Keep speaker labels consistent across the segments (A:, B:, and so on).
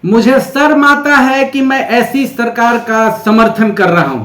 A: मुझे शर्म आता है कि मैं ऐसी सरकार का समर्थन कर रहा हूं।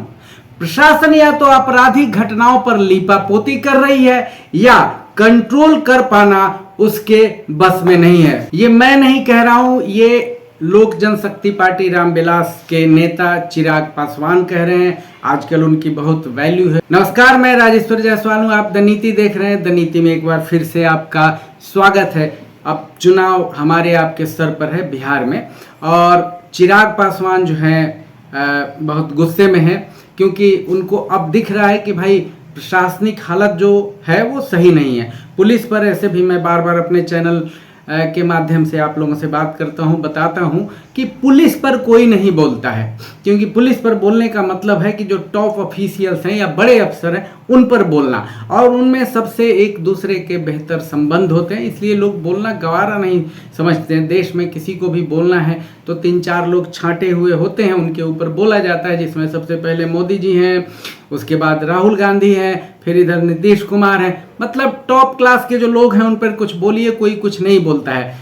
A: प्रशासन या तो आपराधिक घटनाओं पर लीपापोती कर रही है या कंट्रोल कर पाना उसके बस में नहीं है। ये मैं नहीं कह रहा हूं, ये लोक जनशक्ति पार्टी रामविलास के नेता चिराग पासवान कह रहे हैं। आजकल उनकी बहुत वैल्यू है। नमस्कार, मैं राजेश्वर जायसवाल हूं। आप द नीति देख रहे हैं। द नीति में एक बार फिर से आपका स्वागत है। अब चुनाव हमारे आपके सर पर है बिहार में, और चिराग पासवान जो हैं बहुत गुस्से में हैं, क्योंकि उनको अब दिख रहा है कि भाई प्रशासनिक हालत जो है वो सही नहीं है। पुलिस पर ऐसे भी मैं बार बार अपने चैनल के माध्यम से आप लोगों से बात करता हूं, बताता हूं कि पुलिस पर कोई नहीं बोलता है, क्योंकि पुलिस पर बोलने का मतलब है कि जो टॉप ऑफिशियल्स हैं या बड़े अफसर हैं उन पर बोलना, और उनमें सबसे एक दूसरे के बेहतर संबंध होते हैं, इसलिए लोग बोलना गवारा नहीं समझते हैं। देश में किसी को भी बोलना है तो 3-4 लोग छांटे हुए होते हैं, उनके ऊपर बोला जाता है, जिसमें सबसे पहले मोदी जी हैं, उसके बाद राहुल गांधी हैं, फिर इधर नीतीश कुमार हैं। मतलब टॉप क्लास के जो लोग हैं उन पर कुछ बोलिए, कोई कुछ नहीं बोलता है।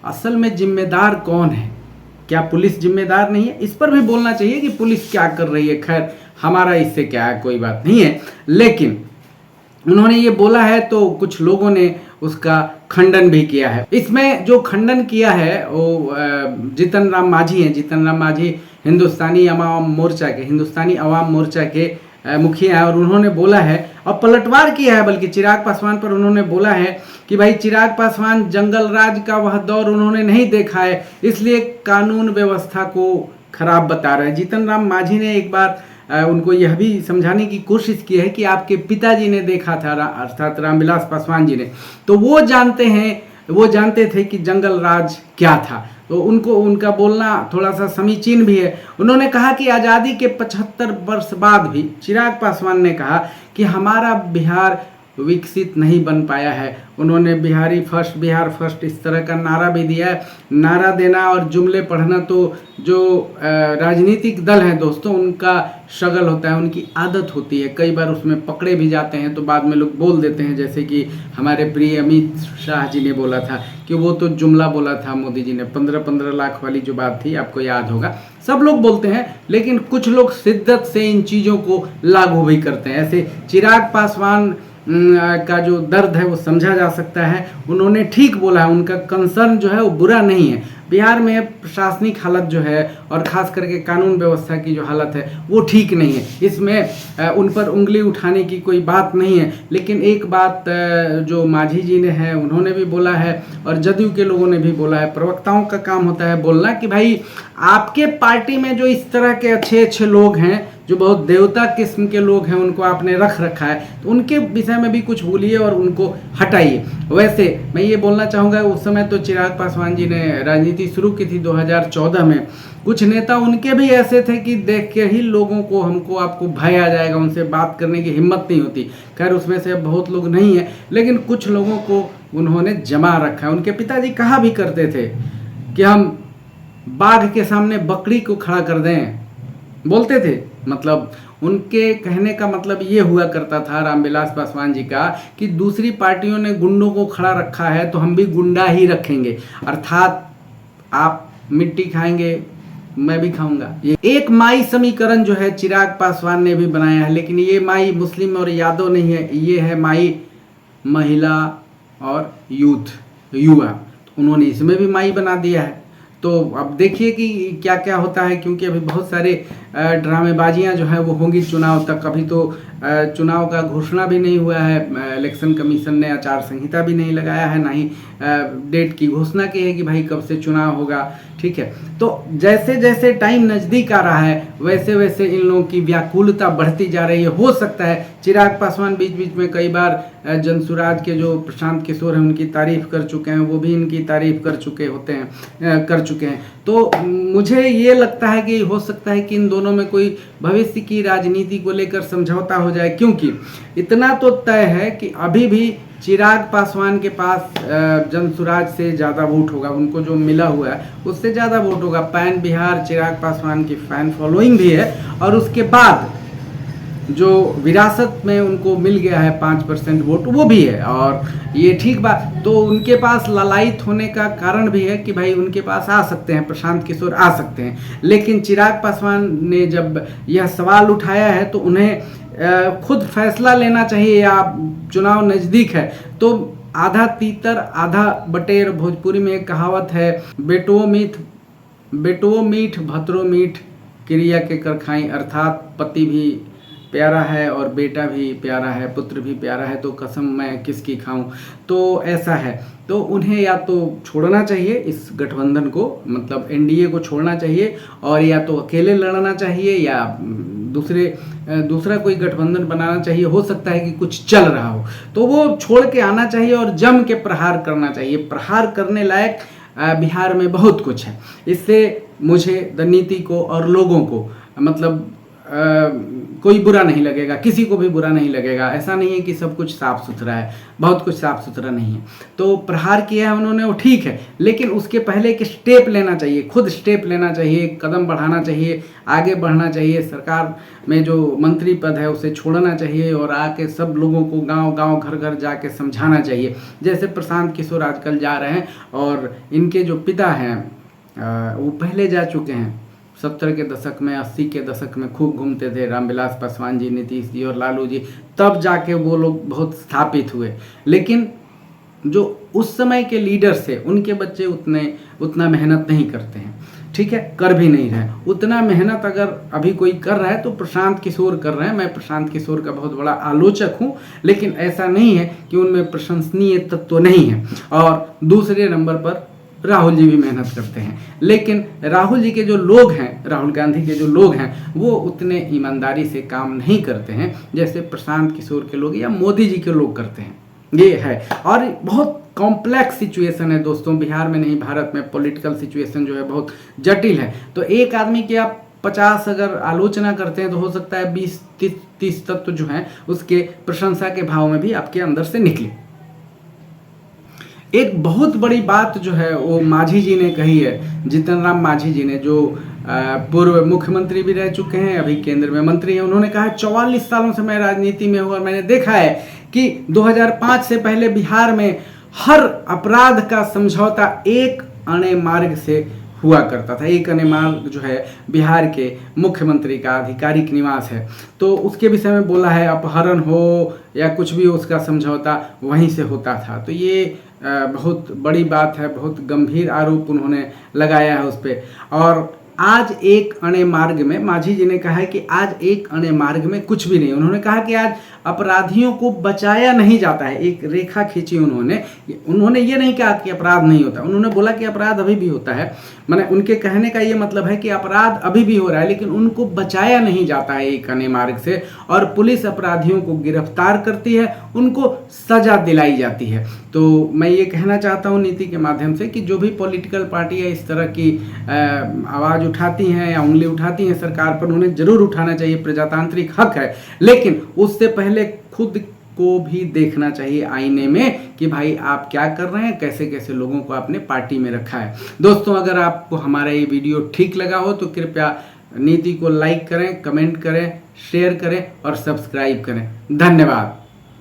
A: असल में जिम्मेदार कौन है? क्या पुलिस जिम्मेदार नहीं है? इस पर भी बोलना चाहिए कि पुलिस क्या कर रही है। खैर, हमारा इससे क्या है, कोई बात नहीं है। लेकिन उन्होंने ये बोला है तो कुछ लोगों ने उसका खंडन भी किया है। इसमें जो खंडन किया है वो जीतन राम मांझी हैं। जीतन राम मांझी हिंदुस्तानी अवाम मोर्चा के मुखिया है, और उन्होंने बोला है और पलटवार किया है बल्कि चिराग पासवान पर। उन्होंने बोला है कि भाई चिराग पासवान जंगल राज का वह दौर उन्होंने नहीं देखा है, इसलिए कानून व्यवस्था को खराब बता रहे हैं। जीतन राम मांझी ने एक बार उनको यह भी समझाने की कोशिश की है कि आपके पिताजी ने देखा था, अर्थात रामविलास पासवान जी ने, तो वो जानते थे कि जंगल राज क्या था। तो उनको उनका बोलना थोड़ा सा समीचीन भी है। उन्होंने कहा कि आज़ादी के 75 वर्ष बाद भी चिराग पासवान ने कहा कि हमारा बिहार विकसित नहीं बन पाया है। उन्होंने बिहार फर्स्ट इस तरह का नारा भी दिया है। नारा देना और जुमले पढ़ना तो जो राजनीतिक दल हैं दोस्तों, उनका शगल होता है, उनकी आदत होती है। कई बार उसमें पकड़े भी जाते हैं तो बाद में लोग बोल देते हैं, जैसे कि हमारे प्रिय अमित शाह जी ने बोला था कि वो तो जुमला बोला था मोदी जी ने। 15-15 लाख वाली जो बात थी, आपको याद होगा। सब लोग बोलते हैं, लेकिन कुछ लोग शिद्दत से इन चीज़ों को लागू भी करते हैं। ऐसे चिराग पासवान का जो दर्द है वो समझा जा सकता है। उन्होंने ठीक बोला है, उनका कंसर्न जो है वो बुरा नहीं है। बिहार में प्रशासनिक हालत जो है और ख़ास करके कानून व्यवस्था की जो हालत है वो ठीक नहीं है। इसमें उन पर उंगली उठाने की कोई बात नहीं है। लेकिन एक बात जो मांझी जी ने है उन्होंने भी बोला है, और जदयू के लोगों ने भी बोला है। प्रवक्ताओं का काम होता है बोलना कि भाई आपके पार्टी में जो इस तरह के अच्छे लोग हैं, जो बहुत देवता किस्म के लोग हैं, उनको आपने रख रखा है, तो उनके विषय में भी कुछ बोलिए और उनको हटाइए। वैसे मैं ये बोलना चाहूँगा, उस समय तो चिराग पासवान जी ने राजनीति शुरू की थी 2014 में। कुछ नेता उनके भी ऐसे थे कि देख के ही लोगों को, हमको आपको भय आ जाएगा, उनसे बात करने की हिम्मत नहीं होती। खैर, उसमें से बहुत लोग नहीं हैं, लेकिन कुछ लोगों को उन्होंने जमा रखा है। उनके पिताजी कहा भी करते थे कि हम बाघ के सामने बकरी को खड़ा कर दें, बोलते थे। मतलब उनके कहने का मतलब ये हुआ करता था रामविलास पासवान जी का कि दूसरी पार्टियों ने गुंडों को खड़ा रखा है तो हम भी गुंडा ही रखेंगे, अर्थात आप मिट्टी खाएंगे मैं भी खाऊंगा। ये एक माई समीकरण जो है चिराग पासवान ने भी बनाया है, लेकिन ये माई मुस्लिम और यादव नहीं है, ये है माई महिला और युवा। तो उन्होंने इसमें भी माई बना दिया है। तो अब देखिए कि क्या क्या होता है, क्योंकि अभी बहुत सारे ड्रामेबाजियां जो है वो होंगी चुनाव तक। अभी तो चुनाव का घोषणा भी नहीं हुआ है, इलेक्शन कमीशन ने आचार संहिता भी नहीं लगाया है, ना ही डेट की घोषणा की है कि भाई कब से चुनाव होगा। ठीक है, तो जैसे जैसे टाइम नज़दीक आ रहा है वैसे वैसे इन लोगों की व्याकुलता बढ़ती जा रही है। हो सकता है चिराग पासवान बीच बीच में कई बार जनसुराज के जो प्रशांत किशोर हैं उनकी तारीफ कर चुके हैं, वो भी इनकी तारीफ कर चुके हैं। तो मुझे ये लगता है कि हो सकता है कि इन दोनों में कोई भविष्य की राजनीति को लेकर समझौता हो जाए, क्योंकि इतना तो तय है कि अभी भी चिराग पासवान के पास जनसुराज से ज़्यादा वोट होगा, उनको जो मिला हुआ है उससे ज़्यादा वोट होगा। पैन बिहार चिराग पासवान की फैन फॉलोइंग भी है, और उसके बाद जो विरासत में उनको मिल गया है 5% वोट, वो भी है और ये ठीक बात। तो उनके पास लालायित होने का कारण भी है कि भाई उनके पास आ सकते हैं, प्रशांत किशोर आ सकते हैं। लेकिन चिराग पासवान ने जब यह सवाल उठाया है तो उन्हें खुद फैसला लेना चाहिए, या चुनाव नज़दीक है तो आधा तीतर आधा बटेर। भोजपुरी में एक कहावत है, बेटो मीठ भतरो मीठ क्रिया के कर खाई, अर्थात पति भी प्यारा है और बेटा भी प्यारा है, पुत्र भी प्यारा है, तो कसम मैं किसकी खाऊं। तो ऐसा है, तो उन्हें या तो छोड़ना चाहिए इस गठबंधन को, मतलब एनडीए को छोड़ना चाहिए, और या तो अकेले लड़ना चाहिए या दूसरा कोई गठबंधन बनाना चाहिए। हो सकता है कि कुछ चल रहा हो तो वो छोड़ के आना चाहिए और जम के प्रहार करना चाहिए। प्रहार करने लायक बिहार में बहुत कुछ है। इससे मुझे, नीति को और लोगों को, मतलब कोई बुरा नहीं लगेगा, किसी को भी बुरा नहीं लगेगा। ऐसा नहीं है कि सब कुछ साफ सुथरा है, बहुत कुछ साफ सुथरा नहीं है। तो प्रहार किया है उन्होंने, वो ठीक है, लेकिन उसके पहले एक स्टेप लेना चाहिए, खुद स्टेप लेना चाहिए, कदम बढ़ाना चाहिए, आगे बढ़ना चाहिए। सरकार में जो मंत्री पद है उसे छोड़ना चाहिए और आके सब लोगों को गांव गांव घर घर जाके समझाना चाहिए। जैसे प्रशांत किशोर आजकल जा रहे हैं और इनके जो पिता हैं वो पहले जा चुके हैं। 70 के दशक में, 80 के दशक में खूब घूमते थे रामविलास पासवान जी, नीतीश जी और लालू जी, तब जाके वो लोग बहुत स्थापित हुए। लेकिन जो उस समय के लीडर्स थे उनके बच्चे उतना मेहनत नहीं करते हैं, ठीक है, कर भी नहीं रहे। उतना मेहनत अगर अभी कोई कर रहा है तो प्रशांत किशोर कर रहे हैं। मैं प्रशांत किशोर का बहुत बड़ा आलोचक हूँ, लेकिन ऐसा नहीं है कि उनमें प्रशंसनीय तत्व नहीं है। और दूसरे नंबर पर राहुल जी भी मेहनत करते हैं, लेकिन राहुल जी के जो लोग हैं, राहुल गांधी के जो लोग हैं, वो उतने ईमानदारी से काम नहीं करते हैं जैसे प्रशांत किशोर के लोग या मोदी जी के लोग करते हैं। ये है, और बहुत कॉम्प्लेक्स सिचुएशन है दोस्तों, बिहार में नहीं भारत में पॉलिटिकल सिचुएशन जो है बहुत जटिल है। तो एक आदमी की आप 50 अगर आलोचना करते हैं तो हो सकता है 20-30 तत्व जो हैं उसके प्रशंसा के भाव में भी आपके अंदर से निकले। एक बहुत बड़ी बात जो है वो मांझी जी ने कही है, जीतन राम मांझी जी ने, जो पूर्व मुख्यमंत्री भी रह चुके हैं, अभी केंद्र में मंत्री हैं। उन्होंने कहा 44 सालों से मैं राजनीति में हूँ और मैंने देखा है कि 2005 से पहले बिहार में हर अपराध का समझौता एक अणे मार्ग से हुआ करता था। एक अणे मार्ग जो है बिहार के मुख्यमंत्री का आधिकारिक निवास है, तो उसके विषय में बोला है अपहरण हो या कुछ भी, उसका समझौता वहीं से होता था। तो ये बहुत बड़ी बात है, बहुत गंभीर आरोप उन्होंने लगाया है उस पर। और आज एक अणे मार्ग में, मांझी जी ने कहा है कि आज एक अणे मार्ग में कुछ भी नहीं। उन्होंने कहा कि आज अपराधियों को बचाया नहीं जाता है। एक रेखा खींची उन्होंने ये नहीं कहा कि अपराध नहीं होता, उन्होंने बोला कि अपराध अभी भी होता है। माने उनके कहने का ये मतलब है कि अपराध अभी भी हो रहा है, लेकिन उनको बचाया नहीं जाता है एक अणे मार्ग से, और पुलिस अपराधियों को गिरफ्तार करती है, उनको सजा दिलाई जाती है। तो मैं ये कहना चाहता हूँ नीति के माध्यम से कि जो भी पॉलिटिकल पार्टियाँ इस तरह की आवाज़ उठाती हैं या उंगली उठाती हैं सरकार पर, उन्हें जरूर उठाना चाहिए, प्रजातांत्रिक हक है, लेकिन उससे पहले खुद को भी देखना चाहिए आईने में कि भाई आप क्या कर रहे हैं, कैसे कैसे लोगों को आपने पार्टी में रखा है। दोस्तों, अगर आपको हमारा ये वीडियो ठीक लगा हो तो कृपया नीति को लाइक करें, कमेंट करें, शेयर करें और सब्सक्राइब करें। धन्यवाद।